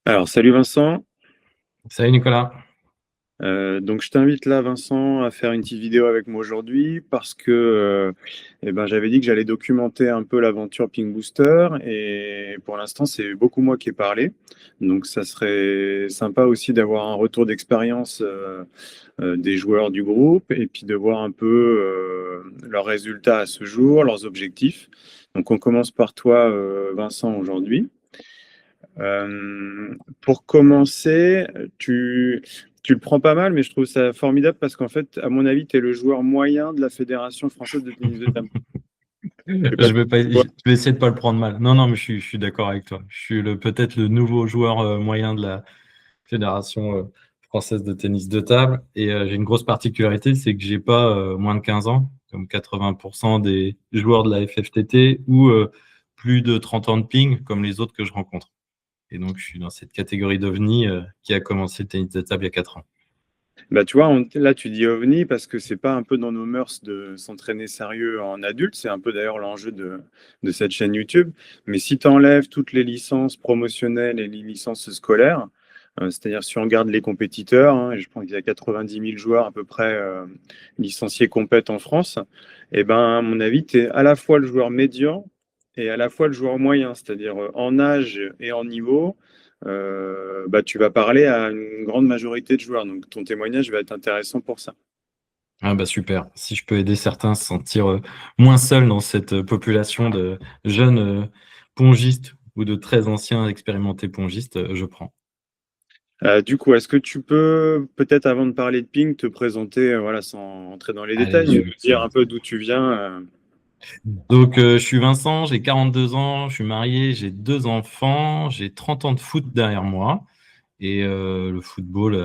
Alors, salut Vincent. Salut Nicolas. Donc, je t'invite là, Vincent, à faire une petite vidéo avec moi aujourd'hui parce que j'avais dit que j'allais documenter un peu l'aventure Ping Booster et pour l'instant, c'est beaucoup moi qui ai parlé. Donc, ça serait sympa aussi d'avoir un retour d'expérience des joueurs du groupe et puis de voir un peu leurs résultats à ce jour, leurs objectifs. Donc, on commence par toi, Vincent, aujourd'hui. Pour commencer, tu le prends pas mal, mais je trouve ça formidable parce qu'en fait, à mon avis, tu es le joueur moyen de la Fédération française de tennis de table. Je sais pas Je vais pas, je vais essayer de pas le prendre mal. Non, non, mais je suis d'accord avec toi. Je suis peut-être le nouveau joueur moyen de la Fédération française de tennis de table. Et j'ai une grosse particularité, c'est que j'ai pas moins de 15 ans, comme 80% des joueurs de la FFTT, ou plus de 30 ans de ping, comme les autres que je rencontre. Et donc, je suis dans cette catégorie d'OVNI qui a commencé le tennis de table il y a 4 ans. Bah, tu vois, là, tu dis ovni parce que c'est pas un peu dans nos mœurs de s'entraîner sérieux en adulte. C'est un peu d'ailleurs l'enjeu de cette chaîne YouTube. Mais si tu enlèves toutes les licences promotionnelles et les licences scolaires, c'est-à-dire si on regarde les compétiteurs, hein, et je pense qu'il y a 90 000 joueurs à peu près licenciés compètent en France, et ben, à mon avis, tu es à la fois le joueur médian et à la fois le joueur moyen, c'est-à-dire en âge et en niveau tu vas parler à une grande majorité de joueurs. Donc, ton témoignage va être intéressant pour ça. Ah bah super. Si je peux aider certains à se sentir moins seuls dans cette population de jeunes pongistes ou de très anciens expérimentés pongistes, je prends. Du coup, est-ce que tu peux, peut-être avant de parler de Ping, te présenter, voilà, sans entrer dans les Allez, détails, mais me dire un peu d'où tu viens Donc, je suis Vincent, j'ai 42 ans, je suis marié, j'ai 2 enfants, j'ai 30 ans de foot derrière moi. Et le football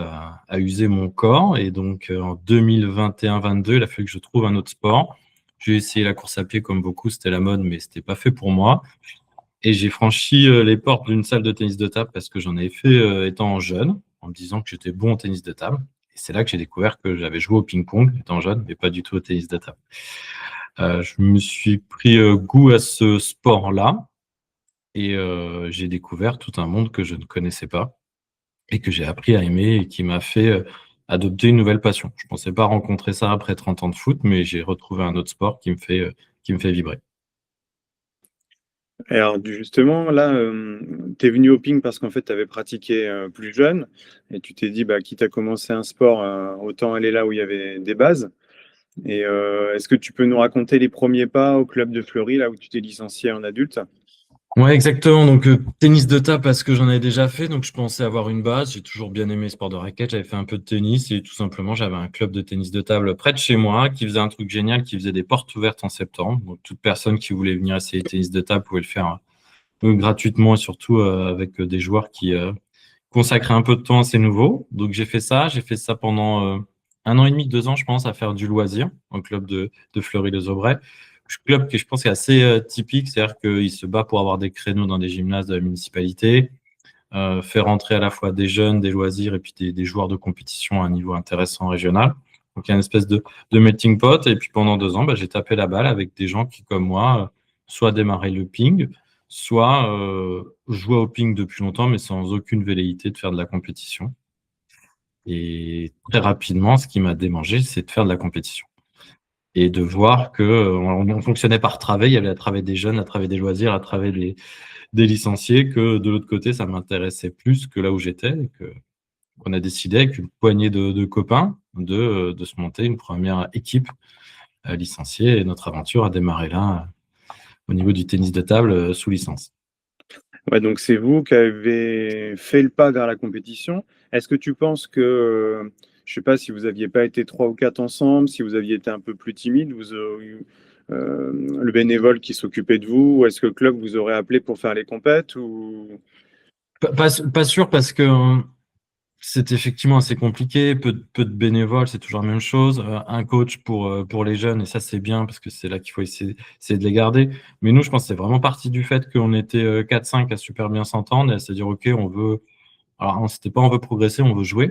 a usé mon corps. Et donc, en 2021-22, il a fallu que je trouve un autre sport. J'ai essayé la course à pied comme beaucoup, c'était la mode, mais c'était pas fait pour moi. Et j'ai franchi les portes d'une salle de tennis de table parce que j'en avais fait étant jeune, en me disant que j'étais bon au tennis de table. Et c'est là que j'ai découvert que j'avais joué au ping-pong étant jeune, mais pas du tout au tennis de table. Je me suis pris goût à ce sport-là et j'ai découvert tout un monde que je ne connaissais pas et que j'ai appris à aimer et qui m'a fait adopter une nouvelle passion. Je ne pensais pas rencontrer ça après 30 ans de foot, mais j'ai retrouvé un autre sport qui me fait vibrer. et alors, justement, là, tu es venu au Ping parce qu'en fait, tu avais pratiqué plus jeune et tu t'es dit, bah, quitte à commencer un sport, autant aller là où il y avait des bases. Et est-ce que tu peux nous raconter les premiers pas au club de Fleury, là où tu t'es licencié en adulte? Ouais, exactement. Donc, tennis de table parce que j'en avais déjà fait. Donc, je pensais avoir une base. J'ai toujours bien aimé le sport de raquette. J'avais fait un peu de tennis et tout simplement, j'avais un club de tennis de table près de chez moi qui faisait un truc génial, qui faisait des portes ouvertes en septembre. Donc, toute personne qui voulait venir essayer le tennis de table pouvait le faire gratuitement et surtout avec des joueurs qui consacraient un peu de temps à ces nouveaux. Donc, j'ai fait ça. J'ai fait ça pendant 1 an et demi, 2 ans, je pense, à faire du loisir au club de Fleury-les-Aubrais. Club qui, je pense, est assez typique, c'est-à-dire qu'il se bat pour avoir des créneaux dans des gymnases de la municipalité, faire rentrer à la fois des jeunes, des loisirs et puis des joueurs de compétition à un niveau intéressant régional. Donc, il y a une espèce de melting pot. Et puis, pendant 2 ans, j'ai tapé la balle avec des gens qui, comme moi, soit démarraient le ping, soit jouaient au ping depuis longtemps, mais sans aucune velléité de faire de la compétition. Et très rapidement, ce qui m'a démangé, c'est de faire de la compétition et de voir que on fonctionnait par travers. Il y avait à travers des jeunes, à travers des loisirs, à travers des licenciés, que de l'autre côté, ça m'intéressait plus que là où j'étais. Et qu'on a décidé avec une poignée de copains de se monter une première équipe licenciée. Et notre aventure a démarré là, au niveau du tennis de table, sous licence. Ouais, donc c'est vous qui avez fait le pas vers la compétition. Est-ce que tu penses que, je sais pas, si vous n'aviez pas été trois ou quatre ensemble, si vous aviez été un peu plus timide, vous auriez eu le bénévole qui s'occupait de vous, ou est-ce que le club vous aurait appelé pour faire les compètes ou... Pas sûr parce que c'est effectivement assez compliqué, peu de bénévoles, c'est toujours la même chose. Un coach pour les jeunes, et ça c'est bien parce que c'est là qu'il faut essayer de les garder. Mais nous, je pense que c'est vraiment parti du fait qu'on était 4-5 à super bien s'entendre et à se dire, OK, on veut. Alors, c'était pas on veut progresser, on veut jouer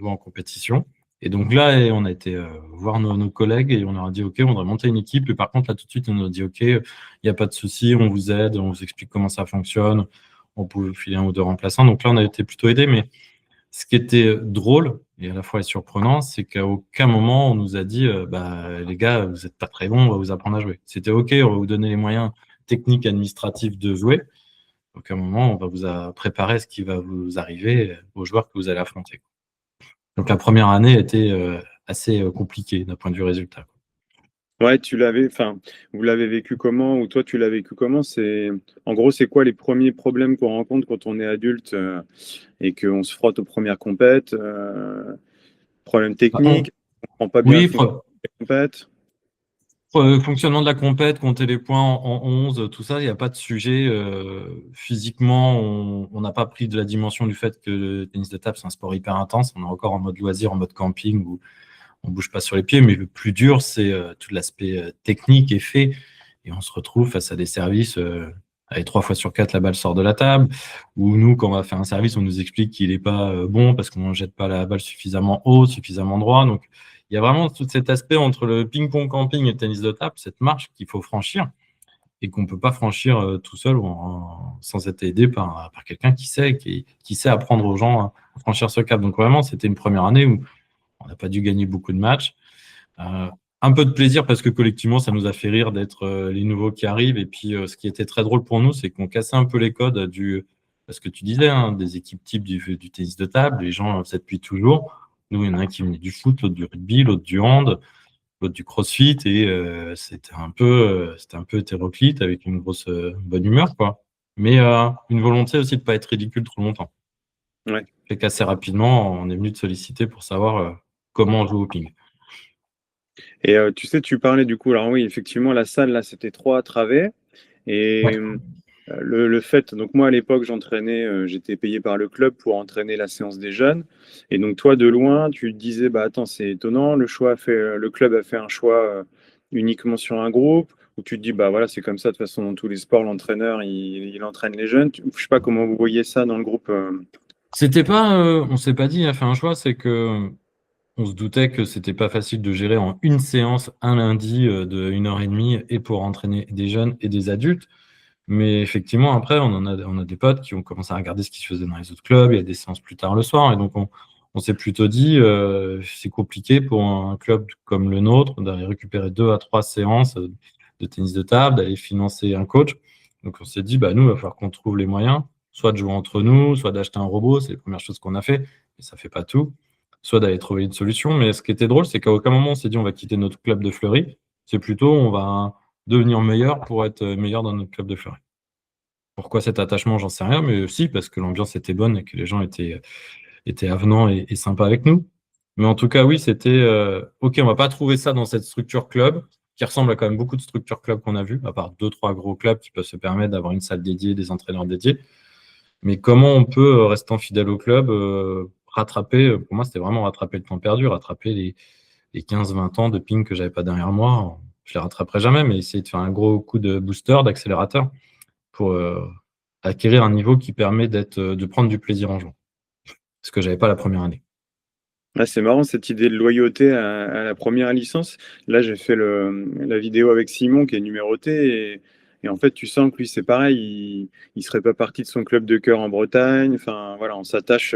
en compétition. Et donc là, on a été voir nos collègues et on leur a dit, OK, on va monter une équipe. Et par contre, là, tout de suite, on nous a dit, OK, il n'y a pas de souci, on vous aide, on vous explique comment ça fonctionne. on pouvait filer un ou deux remplaçants. Donc là, on a été plutôt aidés. Mais ce qui était drôle et à la fois surprenant, c'est qu'à aucun moment, on nous a dit les gars, vous n'êtes pas très bons, on va vous apprendre à jouer. C'était OK, on va vous donner les moyens techniques, administratifs de jouer. Donc à un moment, on va vous préparer ce qui va vous arriver aux joueurs que vous allez affronter. Donc la première année était assez compliquée d'un point de vue résultat. Ouais, vous l'avez vécu comment, ou toi tu l'as vécu comment? En gros, c'est quoi les premiers problèmes qu'on rencontre quand on est adulte et qu'on se frotte aux premières compètes? Problèmes techniques, on comprend pas bien le Oui, fonctionnement des compètes. fonctionnement de la compète, compter les points en 11, tout ça, il n'y a pas de sujet. Physiquement, on n'a pas pris de la dimension du fait que le tennis de table, c'est un sport hyper intense. On est encore en mode loisir, en mode camping, où on bouge pas sur les pieds. Mais le plus dur, c'est tout l'aspect technique et fait. Et on se retrouve face à des services, avec 3 fois sur 4, la balle sort de la table. Ou nous, quand on va faire un service, on nous explique qu'il n'est pas bon parce qu'on ne jette pas la balle suffisamment haut, suffisamment droit. Donc, il y a vraiment tout cet aspect entre le ping-pong camping et le tennis de table, cette marche qu'il faut franchir et qu'on ne peut pas franchir tout seul sans être aidé par quelqu'un qui sait apprendre aux gens à franchir ce cap. Donc vraiment, c'était une première année où on n'a pas dû gagner beaucoup de matchs. Un peu de plaisir parce que collectivement, ça nous a fait rire d'être les nouveaux qui arrivent. Et puis, ce qui était très drôle pour nous, c'est qu'on cassait un peu les codes parce que tu disais, hein, des équipes types du tennis de table. Les gens faisaient depuis toujours. Nous, il y en a un qui venait du foot, l'autre du rugby, l'autre du hand, l'autre du crossfit. Et c'était un peu hétéroclite avec une grosse bonne humeur, quoi. Mais une volonté aussi de ne pas être ridicule trop longtemps. Ouais. Fait qu'assez rapidement, on est venu te solliciter pour savoir comment on joue au ping. Et tu sais, tu parlais du coup, alors oui, effectivement, la salle, là, c'était trop à travers. Et Ouais. le fait, donc moi à l'époque, j'étais payé par le club pour entraîner la séance des jeunes. Et donc toi, de loin, tu te disais, bah attends, c'est étonnant, le club a fait un choix uniquement sur un groupe. Ou tu te dis, bah voilà, c'est comme ça, de toute façon, dans tous les sports, l'entraîneur, il entraîne les jeunes. Je sais pas comment vous voyez ça dans le groupe. C'était pas, on s'est pas dit, il a fait un choix, c'est que on se doutait que c'était pas facile de gérer en une séance un lundi de 1 heure et demie et pour entraîner des jeunes et des adultes. Mais effectivement, après, on a des potes qui ont commencé à regarder ce qui se faisait dans les autres clubs. Il y a des séances plus tard le soir. Et donc, on s'est plutôt dit, c'est compliqué pour un club comme le nôtre d'aller récupérer 2 à 3 séances de tennis de table, d'aller financer un coach. Donc, on s'est dit, bah, nous, il va falloir qu'on trouve les moyens, soit de jouer entre nous, soit d'acheter un robot. C'est les premières choses qu'on a fait, mais ça fait pas tout. Soit d'aller trouver une solution. Mais ce qui était drôle, c'est qu'à aucun moment, on s'est dit, on va quitter notre club de Fleury. C'est plutôt, on va devenir meilleur pour être meilleur dans notre club de Fleury. Pourquoi cet attachement, j'en sais rien, mais aussi parce que l'ambiance était bonne et que les gens étaient avenants et sympas avec nous. Mais en tout cas, oui, c'était OK, on va pas trouver ça dans cette structure club, qui ressemble à quand même beaucoup de structures club qu'on a vues, à part 2, 3 gros clubs qui peuvent se permettre d'avoir une salle dédiée, des entraîneurs dédiés. Mais comment on peut, restant fidèle au club, rattraper, pour moi, c'était vraiment rattraper le temps perdu, rattraper les 15-20 ans de ping que j'avais pas derrière moi. Je les rattraperai jamais, mais essayer de faire un gros coup de booster, d'accélérateur pour acquérir un niveau qui permet de prendre du plaisir en jouant. Ce que j'avais pas la première année. Ah, c'est marrant cette idée de loyauté à la première licence. Là, j'ai fait la vidéo avec Simon qui est numéroté et en fait, tu sens que lui, c'est pareil, il serait pas parti de son club de cœur en Bretagne. Enfin, voilà, on s'attache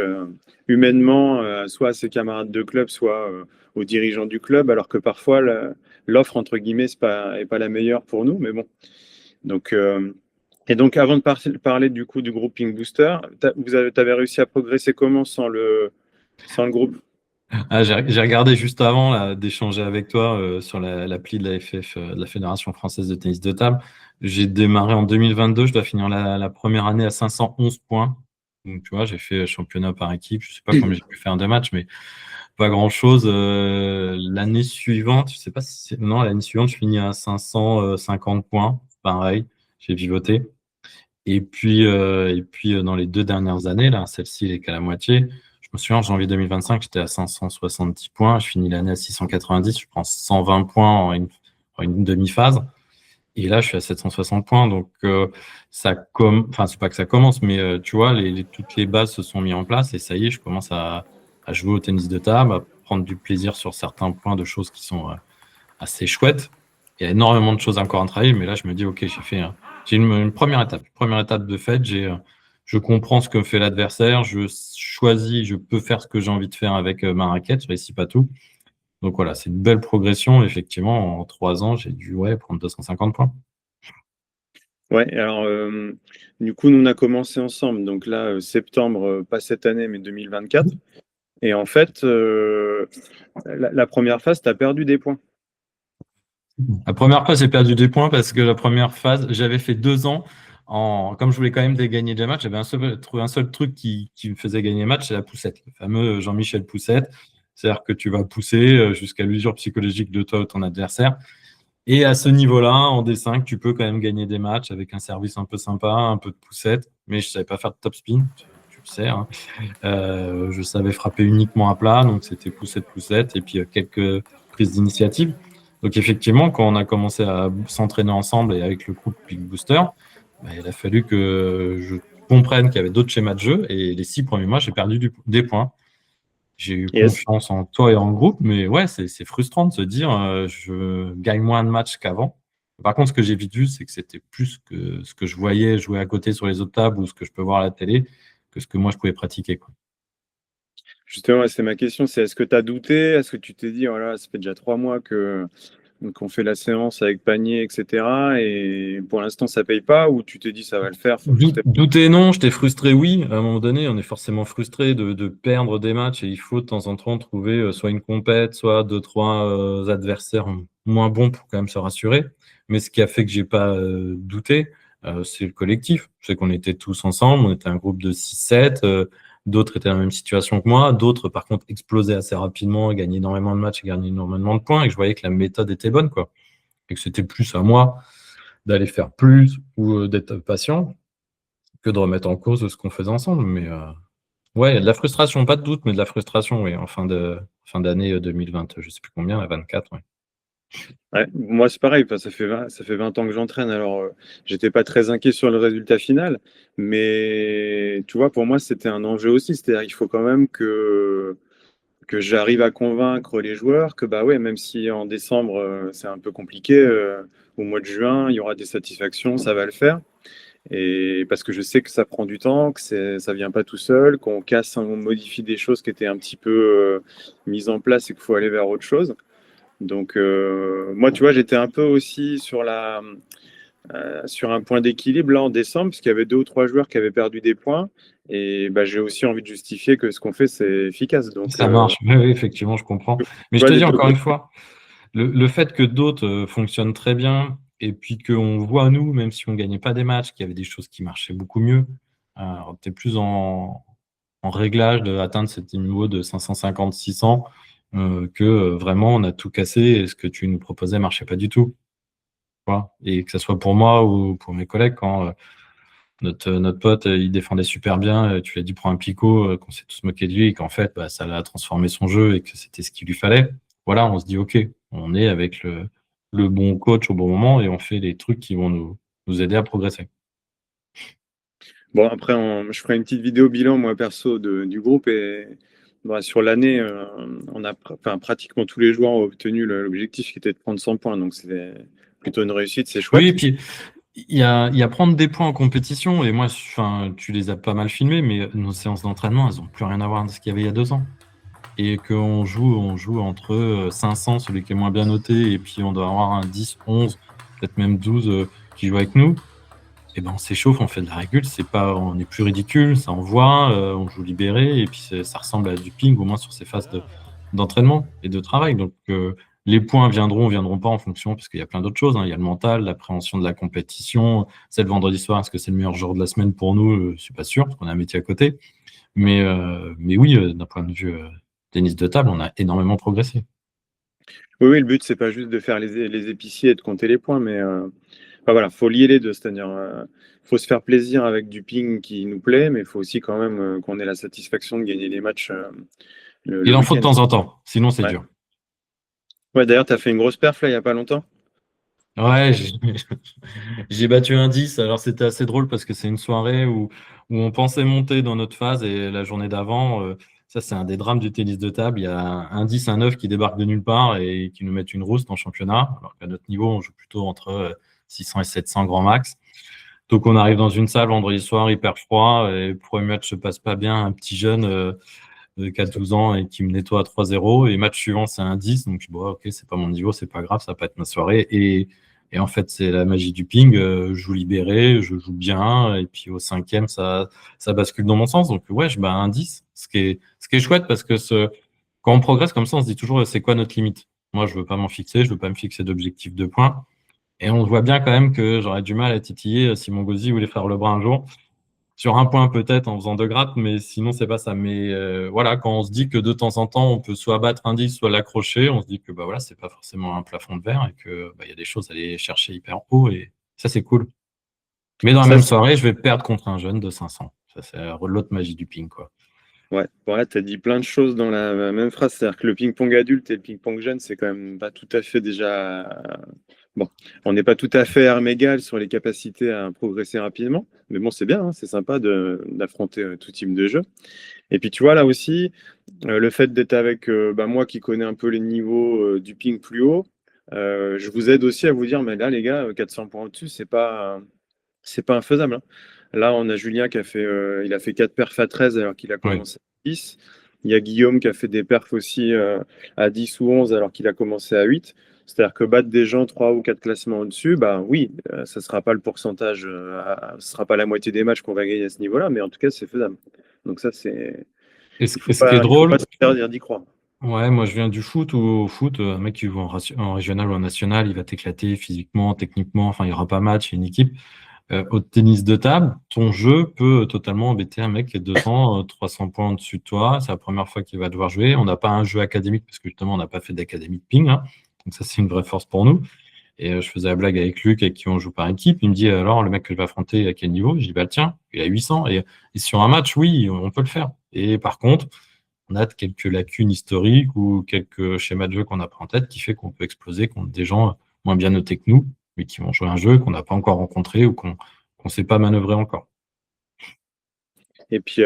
humainement, soit à ses camarades de club, soit aux dirigeants du club, alors que parfois, l'offre, entre guillemets, est pas la meilleure pour nous, mais bon. Donc, et donc, avant de parler du coup du groupe Ping Booster, t'avais réussi à progresser comment sans le groupe? Ah, j'ai regardé juste avant là, d'échanger avec toi sur l'appli de la FF, de la Fédération française de tennis de table. J'ai démarré en 2022, je dois finir la première année à 511 points. Donc, tu vois, j'ai fait championnat par équipe. Je sais pas combien j'ai pu faire de matchs, mais pas grand-chose. L'année suivante, je sais pas si non, l'année suivante, je finis à 550 points. Pareil, j'ai vivoté. Et puis dans les 2 dernières années, là, celle-ci, elle est qu'à la moitié. Je me souviens, en janvier 2025, j'étais à 570 points. Je finis l'année à 690. Je prends 120 points en une demi-phase. Et là, je suis à 760 points. Donc, enfin, c'est pas que ça commence, mais tu vois, toutes les bases se sont mises en place. Et ça y est, je commence à jouer au tennis de table, à prendre du plaisir sur certains points de choses qui sont assez chouettes. Il y a énormément de choses encore à travailler, mais là, je me dis, OK, j'ai une première étape. Première étape de fait, j'ai je comprends ce que fait l'adversaire, je choisis, je peux faire ce que j'ai envie de faire avec ma raquette, je réussis pas tout. Donc voilà, c'est une belle progression. Effectivement, en 3 ans, j'ai dû prendre 250 points. Ouais, alors du coup, nous on a commencé ensemble, donc là, septembre, pas cette année, mais 2024. Et en fait, la première phase, tu as perdu des points. La première phase, j'ai perdu des points parce que la première phase, j'avais fait 2 ans. Comme je voulais quand même gagner des matchs, j'avais trouvé un seul truc qui me faisait gagner les matchs, c'est la poussette, le fameux Jean-Michel Poussette. C'est-à-dire que tu vas pousser jusqu'à l'usure psychologique de toi ou ton adversaire. Et à ce niveau-là, en D5, tu peux quand même gagner des matchs avec un service un peu sympa, un peu de poussette. Mais je ne savais pas faire de top spin, tu le sais, hein. Je savais frapper uniquement à plat, donc c'était poussette, poussette, et puis quelques prises d'initiative. Donc effectivement, quand on a commencé à s'entraîner ensemble et avec le groupe Big Booster, il a fallu que je comprenne qu'il y avait d'autres schémas de jeu. Et les 6 premiers mois, j'ai perdu des points. J'ai eu Yes. confiance en toi et en le groupe, mais ouais, c'est frustrant de se dire je gagne moins de matchs qu'avant. Par contre, ce que j'ai vite vu, c'est que c'était plus que ce que je voyais jouer à côté sur les autres tables ou ce que je peux voir à la télé que ce que moi je pouvais pratiquer, quoi. Justement, c'est ma question, c'est est-ce que tu as douté? Est-ce que tu t'es dit, voilà, ça fait déjà 3 mois qu'on fait la séance avec panier, etc. Et pour l'instant, ça paye pas, ou tu t'es dit, ça va le faire, faut juste... Douter, non, j'étais frustré, oui. À un moment donné, on est forcément frustré de perdre des matchs et il faut de temps en temps trouver soit une compète, soit 2, 3 adversaires moins bons pour quand même se rassurer. Mais ce qui a fait que j'ai pas douté, c'est le collectif. C'est qu'on était tous ensemble, on était un groupe de 6-7. D'autres étaient dans la même situation que moi, d'autres par contre explosaient assez rapidement, gagnaient énormément de matchs et gagnaient énormément de points. Et je voyais que la méthode était bonne, quoi. Et que c'était plus à moi d'aller faire plus ou d'être patient que de remettre en cause ce qu'on faisait ensemble. Mais ouais, il y a de la frustration, pas de doute, mais de la frustration, oui, en fin d'année 2020, je sais plus combien, la 24, ouais. Ouais, moi, c'est pareil, ça fait 20 ans que j'entraîne, alors j'étais pas très inquiet sur le résultat final, mais tu vois, pour moi, c'était un enjeu aussi, c'est-à-dire qu'il faut quand même que j'arrive à convaincre les joueurs que, bah ouais, même si en décembre, c'est un peu compliqué, au mois de juin, il y aura des satisfactions, ça va le faire. Et parce que je sais que ça prend du temps, que ça vient pas tout seul, qu'on casse, on modifie des choses qui étaient un petit peu mises en place et qu'il faut aller vers autre chose. Donc moi, tu vois, j'étais un peu aussi sur un point d'équilibre là en décembre, parce qu'il y avait 2 ou 3 joueurs qui avaient perdu des points. Et bah, j'ai aussi envie de justifier que ce qu'on fait, c'est efficace. Donc, Ça marche, oui, oui, effectivement, je comprends. Mais je vois, te des dis deux encore une côtés. fois, le fait que d'autres fonctionnent très bien et puis qu'on voit, nous, même si on ne gagnait pas des matchs, qu'il y avait des choses qui marchaient beaucoup mieux, on était plus en réglage d'atteindre ce niveau de 550, 600 que vraiment on a tout cassé et ce que tu nous proposais ne marchait pas du tout. Vois. Et que ce soit pour moi ou pour mes collègues, quand notre pote il défendait super bien, tu lui as dit prends un picot, qu'on s'est tous moqué de lui et qu'en fait ça l'a transformé son jeu et que c'était ce qu'il lui fallait. Voilà, on se dit ok, on est avec le bon coach au bon moment et on fait les trucs qui vont nous aider à progresser. Bon, après, je ferai une petite vidéo bilan, moi, perso, du groupe. Et bah, sur l'année, enfin, pratiquement tous les joueurs ont obtenu l'objectif qui était de prendre 100 points. Donc, c'est plutôt une réussite, c'est Oui, et chouette. puis il y a prendre des points en compétition, et moi, enfin, tu les as pas mal filmés, mais nos séances d'entraînement, elles n'ont plus rien à voir avec ce qu'il y avait il y a 2 ans. Et qu'on on joue entre 500, celui qui est moins bien noté, et puis on doit avoir un 10, 11, peut-être même 12 qui joue avec nous. Et ben on s'échauffe, on fait de la régule, on n'est plus ridicule, ça envoie, on joue libéré, et puis ça ressemble à du ping, au moins sur ces phases d'entraînement et de travail. Donc les points viendront pas en fonction, parce qu'il y a plein d'autres choses, hein. Il y a le mental, l'appréhension de la compétition. C'est le vendredi soir, est-ce que c'est le meilleur jour de la semaine pour nous? Je suis pas sûr, parce qu'on a un métier à côté. Mais oui, d'un point de vue tennis de table, on a énormément progressé. Oui, oui, le but, c'est pas juste de faire les épiciers et de compter les points, mais enfin, voilà, faut lier les deux. C'est-à-dire, faut se faire plaisir avec du ping qui nous plaît, mais il faut aussi quand même qu'on ait la satisfaction de gagner les matchs le Il en faut de week-end. temps en temps, sinon c'est Ouais. dur. Ouais, d'ailleurs, tu as fait une grosse perf là, il y a pas longtemps. Ouais, j'ai battu un 10. Alors c'était assez drôle parce que c'est une soirée où on pensait monter dans notre phase et la journée d'avant, ça c'est un des drames du tennis de table. Il y a un 10, un 9 qui débarque de nulle part et qui nous mettent une rouste en championnat. Alors qu'à notre niveau, on joue plutôt entre 600 et 700 grand max. Donc on arrive dans une salle vendredi soir, hyper froid, et le premier match se passe pas bien, un petit jeune qui a 12 ans et qui me nettoie à 3-0, et match suivant c'est un 10, donc je dis, bon, ok, c'est pas mon niveau, c'est pas grave, ça va pas être ma soirée, et en fait c'est la magie du ping, je joue libéré, je joue bien, et puis au cinquième ça bascule dans mon sens, donc ouais, je bats un 10, ce qui est chouette parce que quand on progresse comme ça, on se dit toujours c'est quoi notre limite. Moi je veux pas m'en fixer, je veux pas me fixer d'objectif de points. Et on voit bien quand même que j'aurais du mal à titiller Simon Gauzy voulait faire le bras un jour. Sur un point peut-être en faisant 2 grattes, mais sinon c'est pas ça. Mais voilà, quand on se dit que de temps en temps on peut soit battre un 10, soit l'accrocher, on se dit que bah voilà, c'est pas forcément un plafond de verre et que bah, y a des choses à aller chercher hyper haut et ça c'est cool. Mais dans la Ça, même soirée, je vais perdre contre un jeune de 500. Ça c'est l'autre magie du ping quoi. ouais, ouais, tu as dit plein de choses dans la même phrase. C'est-à-dire que le ping-pong adulte et le ping-pong jeune, c'est quand même pas tout à fait déjà. Bon, on n'est pas tout à fait armes égales sur les capacités à progresser rapidement. Mais bon, c'est bien, hein, c'est sympa d'affronter tout type de jeu. Et puis, tu vois, là aussi, le fait d'être avec bah, moi qui connais un peu les niveaux du ping plus haut, je vous aide aussi à vous dire, mais là, les gars, 400 points au-dessus, c'est pas infaisable, hein. Là, on a Julien qui a fait, il a fait 4 perfs à 13 alors qu'il a Oui. commencé à 10. Il y a Guillaume qui a fait des perfs aussi à 10 ou 11 alors qu'il a commencé à 8. C'est-à-dire que battre des gens 3 ou 4 classements au-dessus, bah oui, ça ne sera pas le pourcentage, ce sera pas la moitié des matchs qu'on va gagner à ce niveau-là, mais en tout cas, c'est faisable. Donc ça, c'est, Et ce qui est il faut pas drôle, se interdire d'y croire. ouais, moi je viens du foot. Au foot, un mec qui joue en régional ou en national, il va t'éclater physiquement, techniquement, enfin il n'y aura pas match, c'est une équipe. Au tennis de table, ton jeu peut totalement embêter un mec qui est 200, 300 points au-dessus de toi. C'est la première fois qu'il va devoir jouer. On n'a pas un jeu académique parce que justement, on n'a pas fait d'académie de ping, hein. Donc ça, c'est une vraie force pour nous. Et je faisais la blague avec Luc, avec qui on joue par équipe. Il me dit, alors, le mec que je vais affronter, à quel niveau? Je dis, bah tiens, il a 800. Et sur un match, oui, on peut le faire. Et par contre, on a quelques lacunes historiques ou quelques schémas de jeu qu'on n'a pas en tête qui fait qu'on peut exploser contre des gens moins bien notés que nous, mais qui vont jouer un jeu qu'on n'a pas encore rencontré ou qu'on ne sait pas manœuvrer encore. Et puis,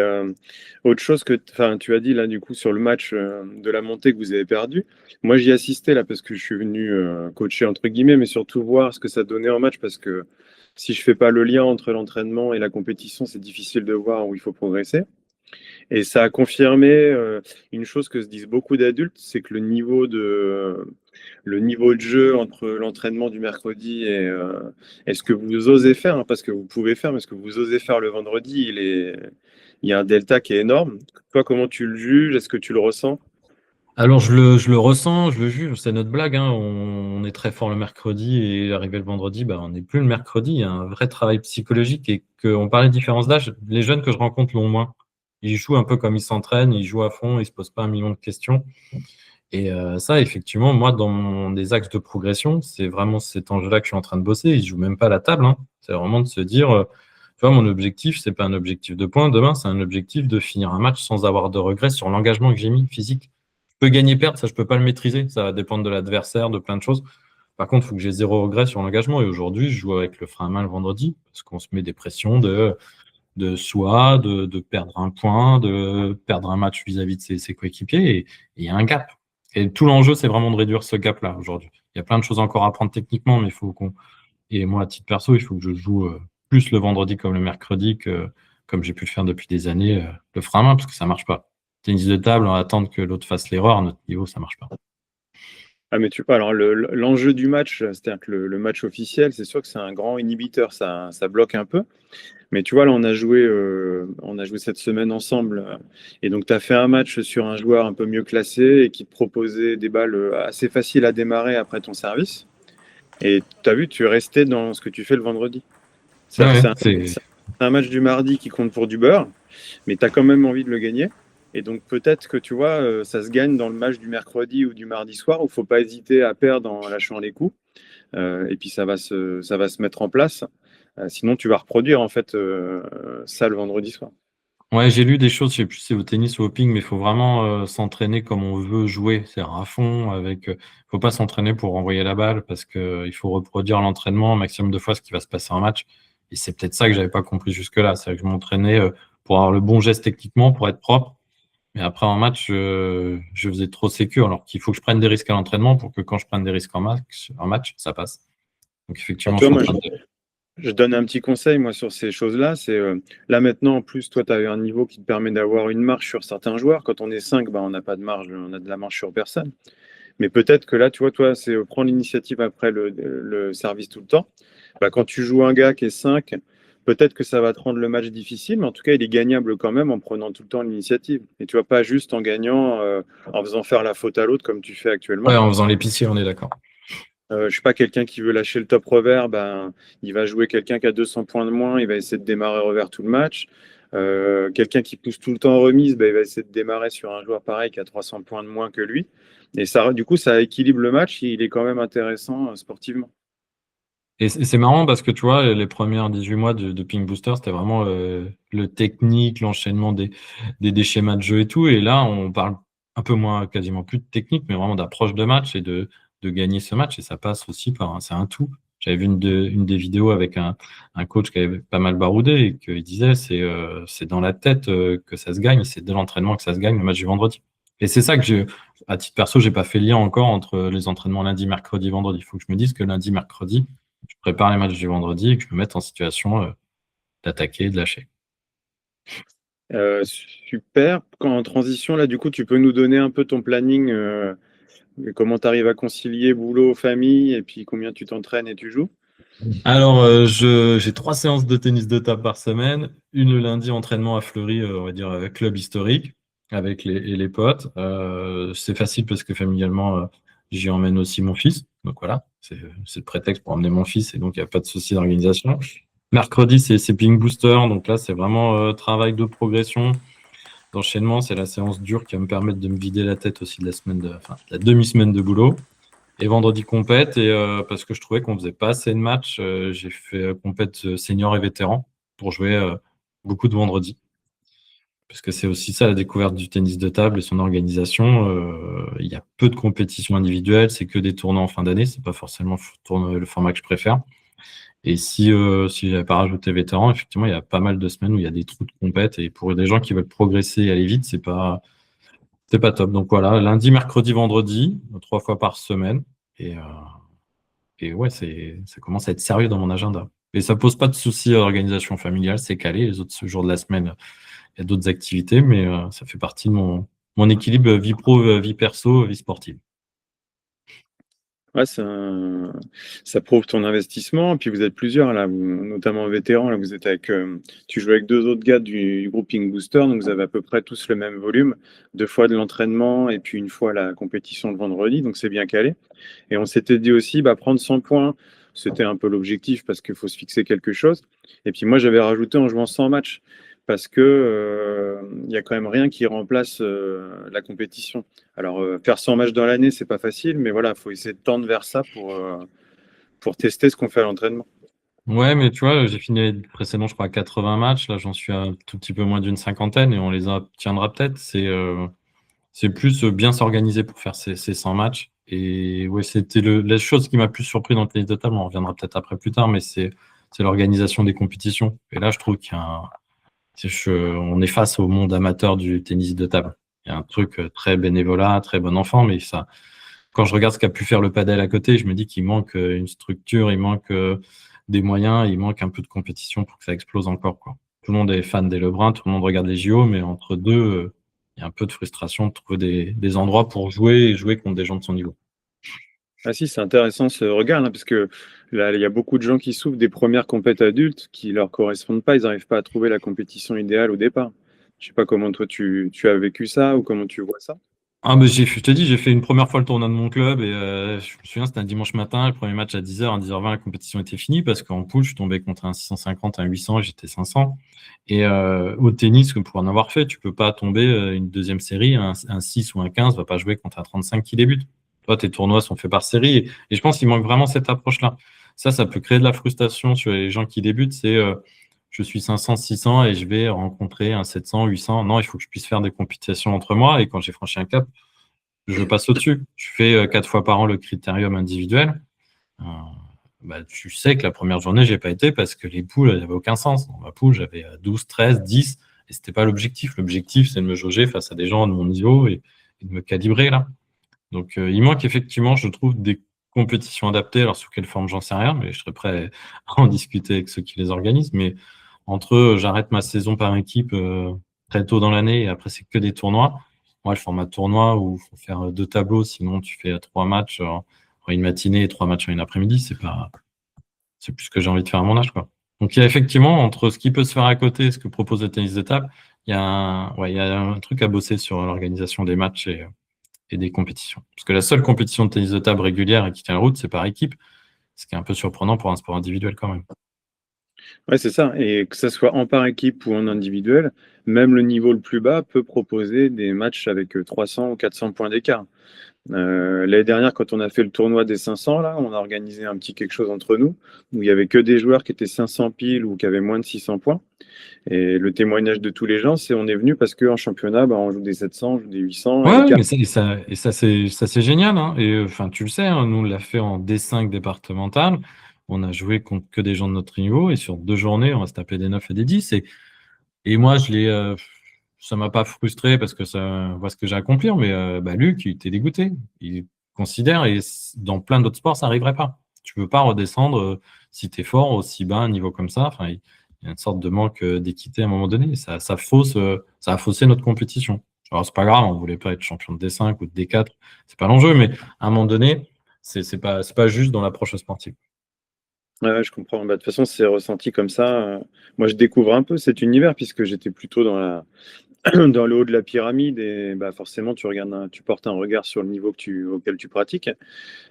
autre chose que tu as dit là, du coup, sur le match de la montée que vous avez perdu, moi j'y assistais là parce que je suis venu coacher entre guillemets, mais surtout voir ce que ça donnait en match parce que si je fais pas le lien entre l'entraînement et la compétition, c'est difficile de voir où il faut progresser. Et ça a confirmé une chose que se disent beaucoup d'adultes, c'est que le niveau de jeu entre l'entraînement du mercredi et ce que vous osez faire, hein, parce que vous pouvez faire, mais ce que vous osez faire le vendredi, il y a un delta qui est énorme. Toi, comment tu le juges? Est-ce que tu le ressens? Alors, je le ressens, je le juge, c'est notre blague, hein. On est très fort le mercredi et arrivé le vendredi, bah, on n'est plus le mercredi. Il y a un vrai travail psychologique et qu'on parlait de différence d'âge. Les jeunes que je rencontre l'ont moins. Ils jouent un peu comme ils s'entraînent, ils jouent à fond, ils se posent pas un million de questions. Et ça, effectivement, moi, des axes de progression, c'est vraiment cet enjeu-là que je suis en train de bosser. Ils ne jouent même pas à la table, hein. C'est vraiment de se dire, tu vois, mon objectif, c'est pas un objectif de points demain, c'est un objectif de finir un match sans avoir de regrets sur l'engagement que j'ai mis physique. Je peux gagner, perdre, ça, je peux pas le maîtriser. Ça va dépendre de l'adversaire, de plein de choses. Par contre, il faut que j'ai zéro regret sur l'engagement. Et aujourd'hui, je joue avec le frein à main le vendredi parce qu'on se met des pressions de soi, de perdre un point, de perdre un match vis-à-vis de ses coéquipiers. Et il y a un gap. Et tout l'enjeu, c'est vraiment de réduire ce gap-là aujourd'hui. Il y a plein de choses encore à apprendre techniquement, mais il faut qu'on. Et moi, à titre perso, il faut que je joue plus le vendredi comme le mercredi que comme j'ai pu le faire depuis des années, le frein à main, parce que ça marche pas. Tennis de table, on va attendre que l'autre fasse l'erreur, à notre niveau, ça marche pas. Ah, mais tu vois, alors l'enjeu du match, c'est-à-dire que le match officiel, c'est sûr que c'est un grand inhibiteur, ça bloque un peu. Mais tu vois, là, on a joué cette semaine ensemble. Et donc, tu as fait un match sur un joueur un peu mieux classé et qui te proposait des balles assez faciles à démarrer après ton service. Et tu as vu, tu es resté dans ce que tu fais le vendredi. C'est-à-dire que Ouais, c'est un match du mardi qui compte pour du beurre, mais tu as quand même envie de le gagner. Et donc, peut-être que tu vois, ça se gagne dans le match du mercredi ou du mardi soir où il ne faut pas hésiter à perdre en lâchant les coups. Et puis, ça va se mettre en place. Sinon, tu vas reproduire en fait ça le vendredi soir. ouais, j'ai lu des choses, je sais plus si c'est au tennis ou au ping, mais il faut vraiment s'entraîner comme on veut jouer, c'est-à-dire à fond, faut pas s'entraîner pour renvoyer la balle parce que il faut reproduire l'entraînement un maximum de fois ce qui va se passer en match. Et c'est peut-être ça que j'avais pas compris jusque-là, c'est que je m'entraînais pour avoir le bon geste techniquement, pour être propre, mais après en match, je faisais trop sécure, alors qu'il faut que je prenne des risques à l'entraînement pour que quand je prenne des risques en match, ça passe. Donc Alors, effectivement, tu je suis vois, en moi, train de. Je donne un petit conseil, moi, sur ces choses-là. C'est là maintenant, en plus, toi, tu as eu un niveau qui te permet d'avoir une marge sur certains joueurs. Quand on est 5, bah, on n'a pas de marge, on a de la marge sur personne. Mais peut-être que là, tu vois, toi, c'est prendre l'initiative après le service tout le temps. Bah, quand tu joues un gars qui est 5, peut-être que ça va te rendre le match difficile, mais en tout cas, il est gagnable quand même en prenant tout le temps l'initiative. Et tu vois, pas juste en gagnant, en faisant faire la faute à l'autre comme tu fais Ouais, actuellement. en faisant l'épicier, on est d'accord. Je suis pas quelqu'un qui veut lâcher le top revers, ben, il va jouer quelqu'un qui a 200 points de moins, il va essayer de démarrer revers tout le match. Quelqu'un qui pousse tout le temps en remise, ben, il va essayer de démarrer sur un joueur pareil qui a 300 points de moins que lui. Et ça, du coup, ça équilibre le match, il est quand même intéressant sportivement. Et c'est marrant parce que tu vois, les premiers 18 mois de Pink Booster, c'était vraiment le technique, l'enchaînement des schémas de jeu et tout. Et là, on parle un peu moins, quasiment plus de technique, mais vraiment d'approche de match et de gagner ce match. Et ça passe aussi par, c'est un tout. J'avais vu une des vidéos avec un coach qui avait pas mal baroudé et qu'il disait c'est dans la tête que ça se gagne, c'est de l'entraînement que ça se gagne le match du vendredi. Et c'est ça que à titre perso, j'ai pas fait lien encore entre les entraînements lundi, mercredi, vendredi. Il faut que je me dise que lundi, mercredi, je prépare les matchs du vendredi et que je me mette en situation d'attaquer et de lâcher. Super. Quand en transition, là, du coup, tu peux nous donner un peu ton planning, comment tu arrives à concilier boulot, famille, et puis combien tu t'entraînes et tu joues? Alors, j'ai 3 séances de tennis de table par semaine. Une le lundi, entraînement à Fleury, on va dire, avec club historique, avec les potes. C'est facile parce que familialement, j'y emmène aussi mon fils. Donc voilà, c'est le prétexte pour emmener mon fils et donc il n'y a pas de souci d'organisation. Mercredi, c'est Ping Booster. Donc là, c'est vraiment travail de progression, d'enchaînement. C'est la séance dure qui va me permettre de me vider la tête aussi de la semaine enfin, de la demi-semaine de boulot. Et vendredi compète, et parce que je trouvais qu'on faisait pas assez de matchs, j'ai fait compète senior et vétéran pour jouer beaucoup de vendredi. Parce que c'est aussi ça la découverte du tennis de table et son organisation. Il y a peu de compétitions individuelles, c'est que des tournois en fin d'année, c'est pas forcément le format que je préfère. Et si j'avais pas rajouté vétéran, effectivement, il y a pas mal de semaines où il y a des trous de compète, et pour des gens qui veulent progresser et aller vite, c'est pas top. Donc voilà, lundi, mercredi, vendredi, 3 fois par semaine. Et, euh, Et ouais, ça commence à être sérieux dans mon agenda. Et ça pose pas de soucis à l'organisation familiale, c'est calé. Les autres jours de la semaine, il y a d'autres activités, mais ça fait partie de mon équilibre vie pro, vie perso, vie sportive. Ouais, ça prouve ton investissement. Puis vous êtes plusieurs, là, notamment vétérans. Là, vous êtes avec, tu joues avec deux autres gars du groupe Pink Booster, donc vous avez à peu près tous le même volume. 2 fois de l'entraînement et puis une fois la compétition le vendredi, donc c'est bien calé. Et on s'était dit aussi, bah, prendre 100 points, c'était un peu l'objectif parce qu'il faut se fixer quelque chose. Et puis moi, j'avais rajouté en jouant 100 matchs parce que il y a quand même rien qui remplace la compétition. Alors, faire 100 matchs dans l'année, c'est pas facile, mais voilà, il faut essayer de tendre vers ça pour tester ce qu'on fait à l'entraînement. Ouais, mais tu vois, j'ai fini les précédents, je crois, à 80 matchs. Là, j'en suis à un tout petit peu moins d'une cinquantaine et on les obtiendra peut-être. C'est plus bien s'organiser pour faire ces 100 matchs. Et ouais, c'était la chose qui m'a plus surpris dans le tennis de table. On reviendra peut-être après plus tard, mais c'est l'organisation des compétitions. Et là, je trouve qu'il y a on est face au monde amateur du tennis de table. Il y a un truc très bénévolat, très bon enfant, mais ça, quand je regarde ce qu'a pu faire le padel à côté, je me dis qu'il manque une structure, il manque des moyens, il manque un peu de compétition pour que ça explose encore, quoi. Tout le monde est fan des Lebrun, tout le monde regarde les JO, mais entre deux, il y a un peu de frustration de trouver des endroits pour jouer et jouer contre des gens de son niveau. Ah si, c'est intéressant ce regard, là, parce que là, il y a beaucoup de gens qui souffrent des premières compètes adultes qui leur correspondent pas. Ils n'arrivent pas à trouver la compétition idéale au départ. Je sais pas comment toi tu as vécu ça ou comment tu vois ça. Ah, mais je te dis, j'ai fait une première fois le tournoi de mon club et je me souviens, c'était un dimanche matin, le premier match à 10h, à 10h20, la compétition était finie parce qu'en poule, je suis tombé contre un 650, un 800, j'étais 500. Et au tennis, pour en avoir fait, tu peux pas tomber une deuxième série, un 6 ou un 15 va pas jouer contre un 35 qui débute. Toi, tes tournois sont faits par série et je pense qu'il manque vraiment cette approche-là. Ça peut créer de la frustration sur les gens qui débutent. Je suis 500, 600 et je vais rencontrer un 700, 800. Non, il faut que je puisse faire des compétitions entre moi. Et quand j'ai franchi un cap, je passe au-dessus. Je fais 4 fois par an le critérium individuel. Euh, Bah, tu sais que la première journée, j'ai pas été parce que les poules, il n'y avait aucun sens. Dans ma poule, j'avais 12, 13, 10 et c'était pas l'objectif. L'objectif, c'est de me jauger face à des gens de mon niveau et de me calibrer là. Donc, il manque effectivement, je trouve, des compétitions adaptées. Alors, sous quelle forme, j'en sais rien, mais je serais prêt à en discuter avec ceux qui les organisent. Mais entre j'arrête ma saison par équipe très tôt dans l'année et après, c'est que des tournois. Moi, le format tournoi où il faut faire 2 tableaux, sinon tu fais 3 matchs en une matinée et 3 matchs en une après-midi. C'est plus ce que j'ai envie de faire à mon âge, quoi. Donc, il y a effectivement, entre ce qui peut se faire à côté et ce que propose le tennis de table, il y a un truc à bosser sur l'organisation des matchs et des compétitions. Parce que la seule compétition de tennis de table régulière et qui tient la route, c'est par équipe, ce qui est un peu surprenant pour un sport individuel quand même. Ouais, c'est ça. Et que ça soit en par équipe ou en individuel, même le niveau le plus bas peut proposer des matchs avec 300 ou 400 points d'écart. L'année dernière, quand on a fait le tournoi des 500, là, on a organisé un petit quelque chose entre nous, où il y avait que des joueurs qui étaient 500 piles ou qui avaient moins de 600 points. Et le témoignage de tous les gens, c'est on est venu parce qu'en championnat, bah, on joue des 700, on joue des 800, et Ouais, l'écart. mais ça c'est génial, hein. Et enfin, tu le sais, hein, nous on l'a fait en D5 départemental. On a joué contre que des gens de notre niveau et sur 2 journées, on va se taper des 9 et des 10. Et moi, ça m'a pas frustré parce que ça voit ce que j'ai accompli, mais bah, Luc, il était dégoûté. Il considère, et dans plein d'autres sports, ça n'arriverait pas. Tu peux pas redescendre si tu es fort aussi bas, à un niveau comme ça. Enfin, il y a une sorte de manque d'équité à un moment donné. Ça a faussé notre compétition. Alors, c'est pas grave, on voulait pas être champion de D5 ou de D4, c'est pas l'enjeu, mais à un moment donné, c'est pas juste dans l'approche sportive. Ouais, ouais, je comprends. Bah, de toute façon, c'est ressenti comme ça. Moi, je découvre un peu cet univers puisque j'étais plutôt dans dans le haut de la pyramide et bah, forcément, tu portes un regard sur le niveau auquel tu pratiques.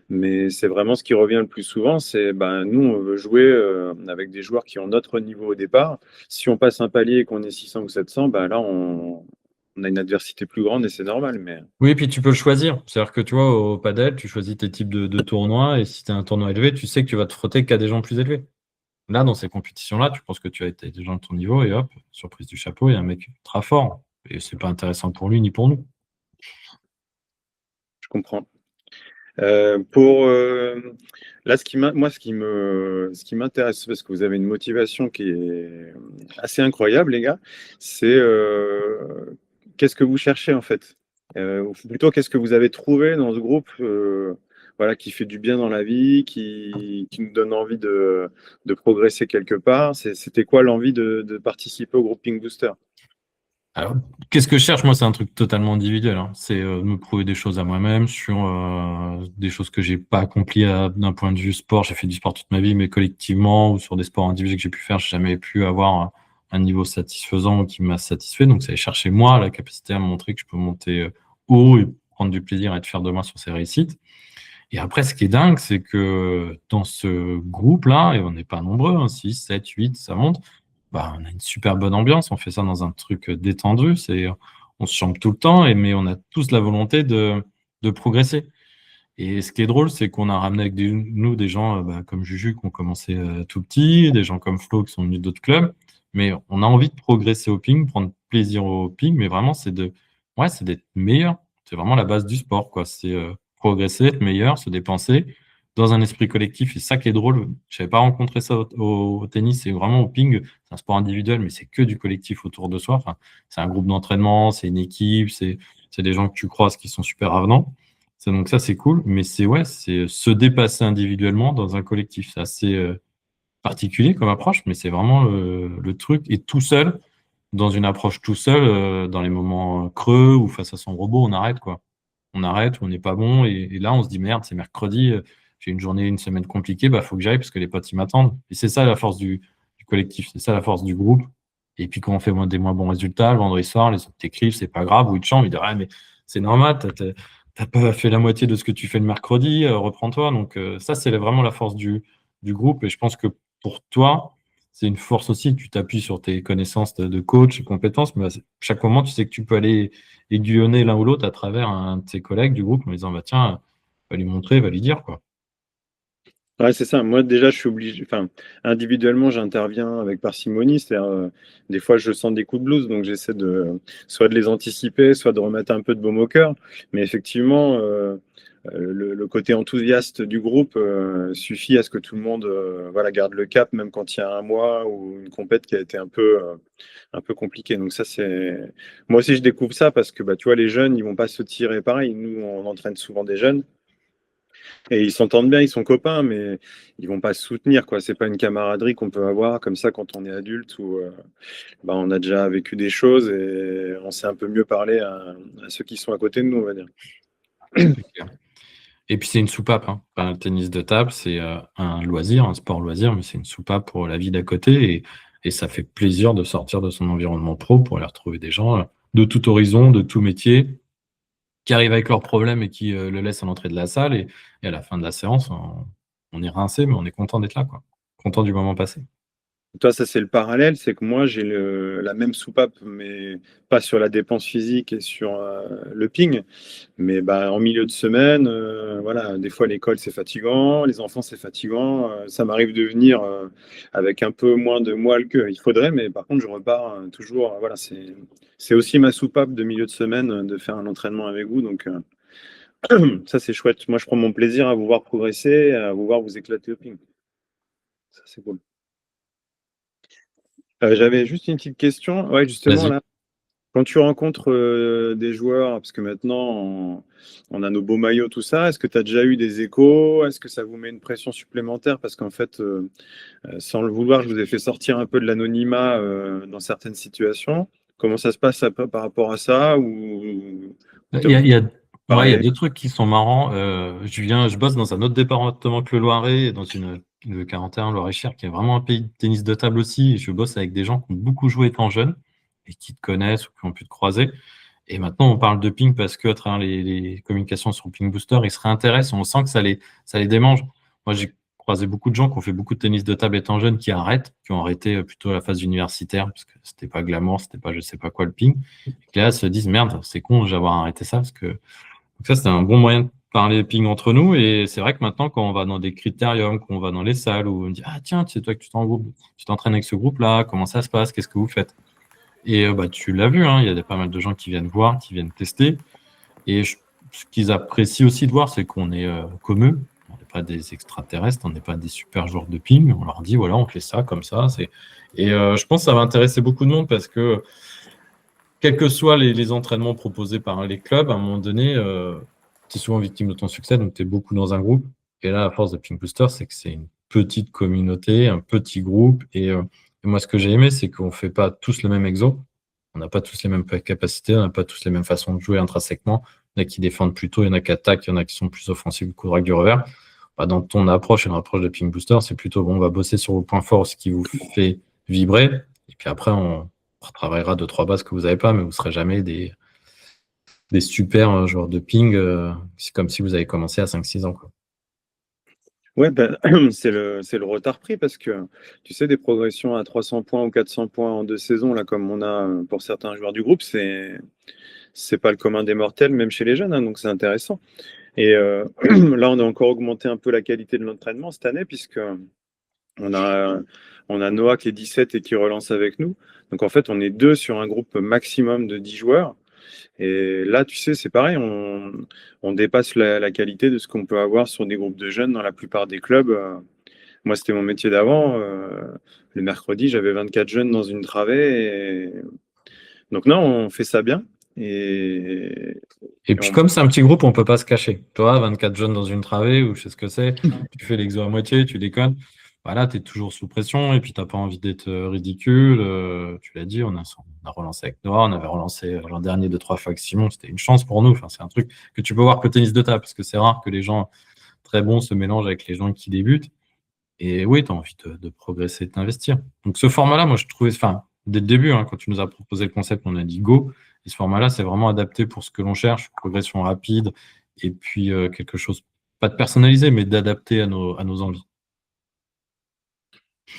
Mais c'est vraiment ce qui revient le plus souvent, c'est bah, nous, on veut jouer avec des joueurs qui ont notre niveau au départ. Si on passe un palier et qu'on est 600 ou 700, bah, là, on a une adversité plus grande et c'est normal. Mais Oui, et puis tu peux le choisir. C'est-à-dire que tu vois, au padel, tu choisis tes types de tournois, et si tu as un tournoi élevé, tu sais que tu vas te frotter qu'à des gens plus élevés. Là, dans ces compétitions-là, tu penses que tu as été des gens de ton niveau, et hop, surprise du chapeau, il y a un mec ultra fort. Et c'est pas intéressant pour lui ni pour nous. je comprends. Pour là, ce qui m'intéresse, parce que vous avez une motivation qui est assez incroyable, les gars, c'est qu'est-ce que vous cherchez en fait? Ou plutôt, qu'est-ce que vous avez trouvé dans ce groupe, voilà, qui fait du bien dans la vie, qui nous donne envie de progresser quelque part? C'était quoi l'envie de participer au groupe Pink Booster? Alors, qu'est-ce que je cherche? Moi, c'est un truc totalement individuel, hein. C'est de me prouver des choses à moi-même sur des choses que j'ai pas accomplies d'un point de vue sport. J'ai fait du sport toute ma vie, mais collectivement ou sur des sports individuels que j'ai pu faire, j'ai jamais pu avoir un niveau satisfaisant qui m'a satisfait. Donc, c'est aller chercher moi la capacité à me montrer que je peux monter haut et prendre du plaisir et être fier de moi sur ces réussites. Et après, ce qui est dingue, c'est que dans ce groupe-là, et on n'est pas nombreux, hein, 6, 7, 8, ça monte, bah, on a une super bonne ambiance. On fait ça dans un truc détendu. On se chambre tout le temps, mais on a tous la volonté de progresser. Et ce qui est drôle, c'est qu'on a ramené avec nous des gens bah, comme Juju qui ont commencé tout petit, des gens comme Flo qui sont venus d'autres clubs. Mais on a envie de progresser au ping, prendre plaisir au ping, mais vraiment, ouais, c'est d'être meilleur. C'est vraiment la base du sport, quoi. C'est progresser, être meilleur, se dépenser dans un esprit collectif. Et ça qui est drôle, je n'avais pas rencontré ça au tennis, c'est vraiment au ping. C'est un sport individuel, mais c'est que du collectif autour de soi. Enfin, c'est un groupe d'entraînement, c'est une équipe, c'est des gens que tu croises qui sont super avenants. Donc ça, c'est cool, mais c'est se dépasser individuellement dans un collectif. C'est assez particulier comme approche, mais c'est vraiment le truc. Et tout seul, dans une approche tout seul, dans les moments creux ou face à son robot, on arrête, quoi. On arrête, on n'est pas bon, et là, on se dit, merde, c'est mercredi, j'ai une journée, une semaine compliquée, bah, faut que j'aille parce que les potes, ils m'attendent. Et c'est ça la force du collectif, c'est ça la force du groupe. Et puis quand on fait des moins bons résultats, le vendredi soir, les autres t'écrivent, c'est pas grave, ou ils te chantent, ils disent, ouais, mais c'est normal, t'as pas fait la moitié de ce que tu fais le mercredi, reprends-toi. Donc ça, c'est vraiment la force du groupe. Et je pense que pour toi, c'est une force aussi, tu t'appuies sur tes connaissances de coach, et compétences, mais à chaque moment, tu sais que tu peux aller aiguillonner l'un ou l'autre à travers un de tes collègues du groupe en disant, bah, tiens, va lui montrer, va lui dire, quoi. Ouais, c'est ça. Moi, déjà, je suis obligé. Enfin, individuellement, j'interviens avec parcimonie. C'est-à-dire, des fois, je sens des coups de blues, donc j'essaie soit de les anticiper, soit de remettre un peu de baume au cœur. Mais effectivement, le côté enthousiaste du groupe suffit à ce que tout le monde, voilà, garde le cap, même quand il y a un mois ou une compète qui a été un peu compliquée. Donc ça, c'est. Moi aussi, je découvre ça parce que, bah, tu vois, les jeunes, ils vont pas se tirer pareil. Nous, on entraîne souvent des jeunes. Et ils s'entendent bien, ils sont copains, mais ils vont pas se soutenir, quoi. C'est pas une camaraderie qu'on peut avoir comme ça quand on est adulte ou bah, on a déjà vécu des choses et on sait un peu mieux parler à ceux qui sont à côté de nous, on va dire. C'est clair. Et puis c'est une soupape, hein. Enfin, le tennis de table, c'est un loisir, un sport loisir, mais c'est une soupape pour la vie d'à côté. Et ça fait plaisir de sortir de son environnement pro pour aller retrouver des gens de tout horizon, de tout métier, qui arrivent avec leurs problèmes et qui le laissent à l'entrée de la salle. Et à la fin de la séance, on est rincé, mais on est content d'être là, quoi. Content du moment passé. Toi, ça, c'est le parallèle, c'est que moi, j'ai la même soupape, mais pas sur la dépense physique et sur le ping. Mais bah, en milieu de semaine, voilà, des fois, l'école, c'est fatigant, les enfants, c'est fatigant. Ça m'arrive de venir avec un peu moins de moelle qu'il faudrait, mais par contre, je repars toujours. Voilà, c'est aussi ma soupape de milieu de semaine de faire un entraînement avec vous. Donc, ça, c'est chouette. Moi, je prends mon plaisir à vous voir progresser, à vous voir vous éclater au ping. Ça, c'est cool. J'avais juste une petite question. Ouais, justement, Vas-y. là, quand tu rencontres des joueurs, parce que maintenant on a nos beaux maillots, tout ça, est-ce que tu as déjà eu des échos? Est-ce que ça vous met une pression supplémentaire? Parce qu'en fait, sans le vouloir, je vous ai fait sortir un peu de l'anonymat dans certaines situations. Comment ça se passe par rapport à ça? Ou Il y a, il y a- ouais, il y a pareil? deux trucs qui sont marrants. Je bosse dans un autre département que le Loiret, dans le 41 Loir-et-Cher, qui est vraiment un pays de tennis de table aussi. Et je bosse avec des gens qui ont beaucoup joué étant jeunes et qui te connaissent ou qui ont pu te croiser. Et maintenant, on parle de ping parce qu'à travers les communications sur Ping Booster, ils se réintéressent. On sent que ça les démange. Moi, j'ai croisé beaucoup de gens qui ont fait beaucoup de tennis de table étant jeunes, qui arrêtent, qui ont arrêté plutôt à la phase universitaire parce que c'était pas glamour, c'était pas je sais pas quoi le ping. Et qui là se disent merde, c'est con d'avoir arrêté ça parce que donc ça, c'était un bon moyen de parler ping entre nous. Et c'est vrai que maintenant, quand on va dans des critériums, qu'on va dans les salles où on dit ah tiens, c'est toi que tu t'entraînes avec ce groupe-là, comment ça se passe, qu'est-ce que vous faites? Et bah, tu l'as vu, hein, il y a pas mal de gens qui viennent voir, qui viennent tester. Et ce qu'ils apprécient aussi de voir, c'est qu'on est comme eux. On n'est pas des extraterrestres, on n'est pas des super joueurs de ping. On leur dit, voilà, on fait ça comme ça. Et je pense que ça va intéresser beaucoup de monde parce que, quels que soient les entraînements proposés par les clubs, à un moment donné, tu es souvent victime de ton succès, donc tu es beaucoup dans un groupe. Et là, la force de Ping Booster, c'est que c'est une petite communauté, un petit groupe. Et moi, ce que j'ai aimé, c'est qu'on ne fait pas tous le même exo. On n'a pas tous les mêmes capacités, on n'a pas tous les mêmes façons de jouer intrinsèquement. Il y en a qui défendent plutôt, il y en a qui attaquent, il y en a qui sont plus offensifs, du coup, du revers. Bah, dans ton approche et dans l'approche de Ping Booster, c'est plutôt bon, on va bosser sur vos points forts, ce qui vous fait vibrer. Et puis après, on retravaillera 2-3 bases que vous n'avez pas, mais vous ne serez jamais des super joueurs de ping. C'est comme si vous avez commencé à 5-6 ans, quoi. Ouais, ben, c'est le retard pris parce que tu sais, des progressions à 300 points ou 400 points en 2 saisons, là, comme on a pour certains joueurs du groupe, c'est pas le commun des mortels, même chez les jeunes, hein, donc c'est intéressant. Et là, on a encore augmenté un peu la qualité de l'entraînement cette année, puisque on a, on a Noah qui est 17 et qui relance avec nous. Donc en fait, on est deux sur un groupe maximum de 10 joueurs. Et là, tu sais, c'est pareil, on dépasse la qualité de ce qu'on peut avoir sur des groupes de jeunes dans la plupart des clubs. Moi, c'était mon métier d'avant. Le mercredi, j'avais 24 jeunes dans une travée. Donc non, on fait ça bien. Et, Et et puis, on... comme c'est un petit groupe, on ne peut pas se cacher. Toi, 24 jeunes dans une travée, ou je sais ce que c'est, tu fais l'exo à moitié, tu déconnes. Voilà, tu es toujours sous pression et puis tu n'as pas envie d'être ridicule. Tu l'as dit, on a relancé avec Noah, on avait relancé l'an dernier 2-3 fois avec Simon. C'était une chance pour nous. Enfin, c'est un truc que tu peux voir que tennis de table parce que c'est rare que les gens très bons se mélangent avec les gens qui débutent. Et oui, tu as envie de progresser, de t'investir. Donc, ce format-là, moi, je trouvais, enfin, dès le début, hein, quand tu nous as proposé le concept, on a dit go. Et ce format-là, c'est vraiment adapté pour ce que l'on cherche, progression rapide, et puis quelque chose, pas de personnalisé, mais d'adapter à nos envies.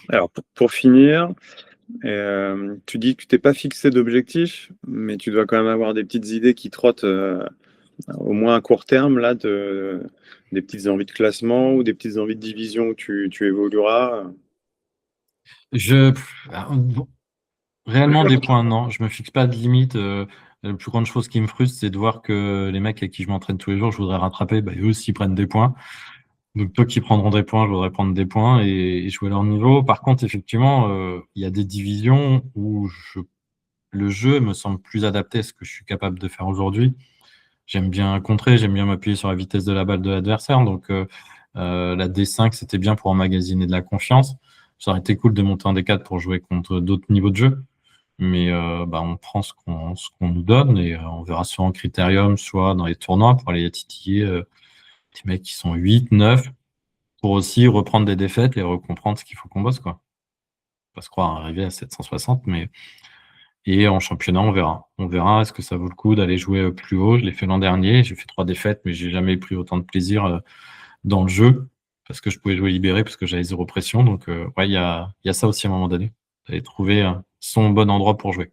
Alors, pour finir, tu dis que tu t'es pas fixé d'objectif, mais tu dois quand même avoir des petites idées qui trottent au moins à court terme, là, des petites envies de classement ou des petites envies de division où tu évolueras. Réellement, des points, non. Je me fixe pas de limite. La plus grande chose qui me frustre, c'est de voir que les mecs avec qui je m'entraîne tous les jours, je voudrais rattraper, bah, eux aussi prennent des points. Donc, toi qui prendront des points, je voudrais prendre des points et jouer à leur niveau. Par contre, effectivement, il y a des divisions où le jeu me semble plus adapté à ce que je suis capable de faire aujourd'hui. j'aime bien contrer, j'aime bien m'appuyer sur la vitesse de la balle de l'adversaire. Donc, la D5, c'était bien pour emmagasiner de la confiance. Ça aurait été cool de monter en D4 pour jouer contre d'autres niveaux de jeu. Mais on prend ce qu'on nous donne et on verra soit en critérium, soit dans les tournois pour aller titiller des mecs qui sont 8, 9, pour aussi reprendre des défaites et recomprendre ce qu'il faut qu'on bosse, quoi. Pas se croire arriver à 760, mais et en championnat, on verra. On verra, est-ce que ça vaut le coup d'aller jouer plus haut. Je l'ai fait l'an dernier, j'ai fait 3 défaites, mais j'ai jamais pris autant de plaisir dans le jeu parce que je pouvais jouer libéré, parce que j'avais 0 pression. Donc, ouais, il y a ça aussi à un moment donné. D'aller trouver son bon endroit pour jouer.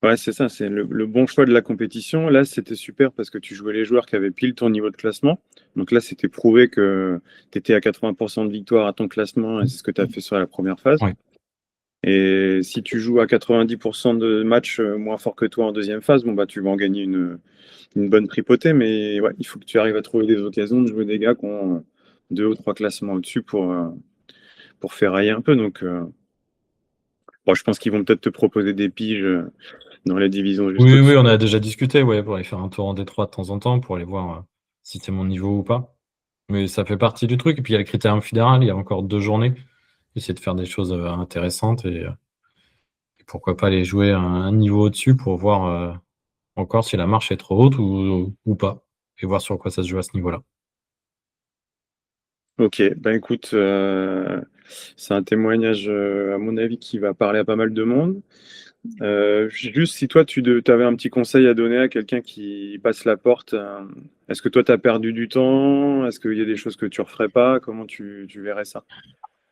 Ouais, c'est ça, c'est le bon choix de la compétition. Là, c'était super parce que tu jouais les joueurs qui avaient pile ton niveau de classement. Donc là, c'était prouvé que tu étais à 80% de victoire à ton classement et c'est ce que tu as fait sur la première phase. Ouais. Et si tu joues à 90% de matchs moins fort que toi en deuxième phase, bon, bah, tu vas en gagner une bonne tripotée. Mais ouais, il faut que tu arrives à trouver des occasions de jouer des gars qui ont 2 ou 3 classements au-dessus pour ferrailler un peu. Donc, bon, je pense qu'ils vont peut-être te proposer des piges dans les divisions juste Oui, oui, au-dessus. on a déjà discuté, ouais, pour aller faire un tour en Détroit de temps en temps, pour aller voir si c'est mon niveau ou pas. Mais ça fait partie du truc. Et puis il y a le critérium fédéral, il y a encore 2 journées. Essayer de faire des choses intéressantes et pourquoi pas aller jouer un niveau au-dessus pour voir encore si la marche est trop haute ou pas. Et voir sur quoi ça se joue à ce niveau-là. Ok, ben écoute, c'est un témoignage, à mon avis, qui va parler à pas mal de monde. Juste si toi, tu avais un petit conseil à donner à quelqu'un qui passe la porte, est-ce que toi, tu as perdu du temps? Est-ce qu'il y a des choses que tu referais pas? Comment tu verrais ça?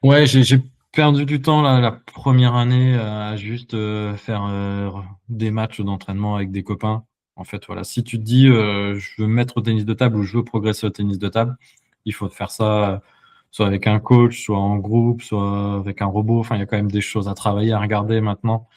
Ouais, j'ai perdu du temps la première année à juste faire des matchs d'entraînement avec des copains. En fait, voilà, si tu te dis je veux me mettre au tennis de table ou je veux progresser au tennis de table, il faut faire ça soit avec un coach, soit en groupe, soit avec un robot. Enfin, il y a quand même des choses à travailler, à regarder maintenant.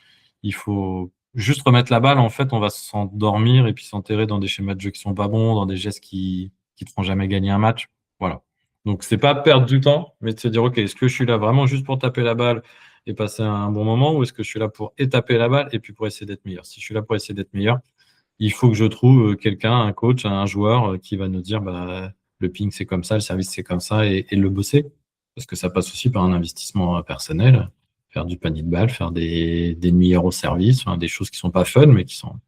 Il faut juste remettre la balle. En fait, on va s'endormir et puis s'enterrer dans des schémas de jeu qui sont pas bons, dans des gestes qui te feront jamais gagner un match. Voilà. Donc, c'est pas perdre du temps, mais de se dire, OK, est-ce que je suis là vraiment juste pour taper la balle et passer un bon moment, ou est-ce que je suis là pour étaper la balle et puis pour essayer d'être meilleur? Si je suis là pour essayer d'être meilleur, il faut que je trouve quelqu'un, un coach, un joueur qui va nous dire, bah, le ping, c'est comme ça, le service, c'est comme ça, et le bosser. Parce que ça passe aussi par un investissement personnel, faire du panier de balle, faire des demi-heures au service, enfin, des choses qui sont pas fun, mais qui sont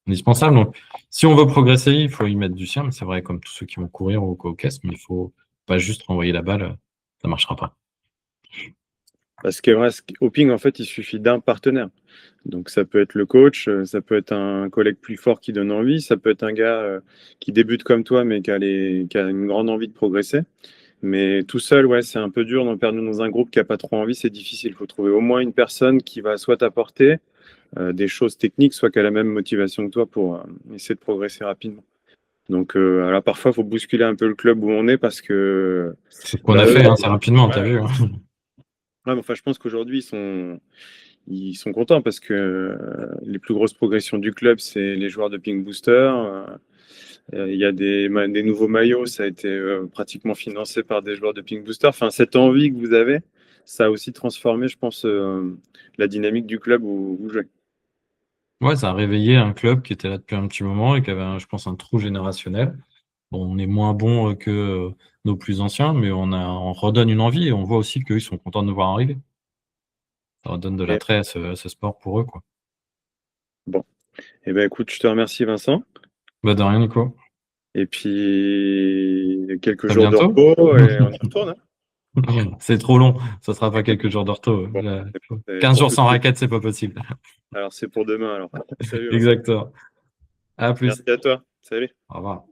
indispensables. Donc, si on veut progresser, il faut y mettre du sien, mais c'est vrai comme tous ceux qui vont courir au caisse, mais il faut pas juste renvoyer la balle, ça marchera pas. Parce que ouais, au ping, en fait, il suffit d'un partenaire. Donc ça peut être le coach, ça peut être un collègue plus fort qui donne envie, ça peut être un gars qui débute comme toi, mais qui a une grande envie de progresser. Mais tout seul, ouais, c'est un peu dur d'en perdre dans un groupe qui a pas trop envie, c'est difficile. Il faut trouver au moins une personne qui va soit t'apporter des choses techniques, soit qui a la même motivation que toi pour essayer de progresser rapidement. Donc alors parfois, il faut bousculer un peu le club où on est parce que C'est ce qu'on bah, a eux, fait, hein, c'est rapidement, t'as ouais, vu, hein. ouais, mais enfin, je pense qu'aujourd'hui, ils sont contents parce que les plus grosses progressions du club, c'est les joueurs de Ping Booster. Il y a des nouveaux maillots, ça a été pratiquement financé par des joueurs de Ping Booster. Enfin, cette envie que vous avez, ça a aussi transformé, je pense, la dynamique du club où vous jouez. Ouais, ça a réveillé un club qui était là depuis un petit moment et qui avait, je pense, un trou générationnel. Bon, on est moins bon que nos plus anciens, mais on redonne une envie et on voit aussi qu'eux, ils sont contents de nous voir arriver. Ça redonne de Et, l'attrait à ce sport pour eux, quoi. bon, eh ben, écoute, je te remercie, Vincent. Bah, de rien, Nico. Et puis, quelques À jours de bientôt. repos et on y retourne, hein. C'est trop long. Ça sera pas quelques jours de retour. Bon, c'est 15 pour jours tout de sans suite. raquette, c'est pas possible. Alors, c'est pour demain, alors. Salut, Vincent. Exactement. À plus. Merci à toi. Salut. Au revoir.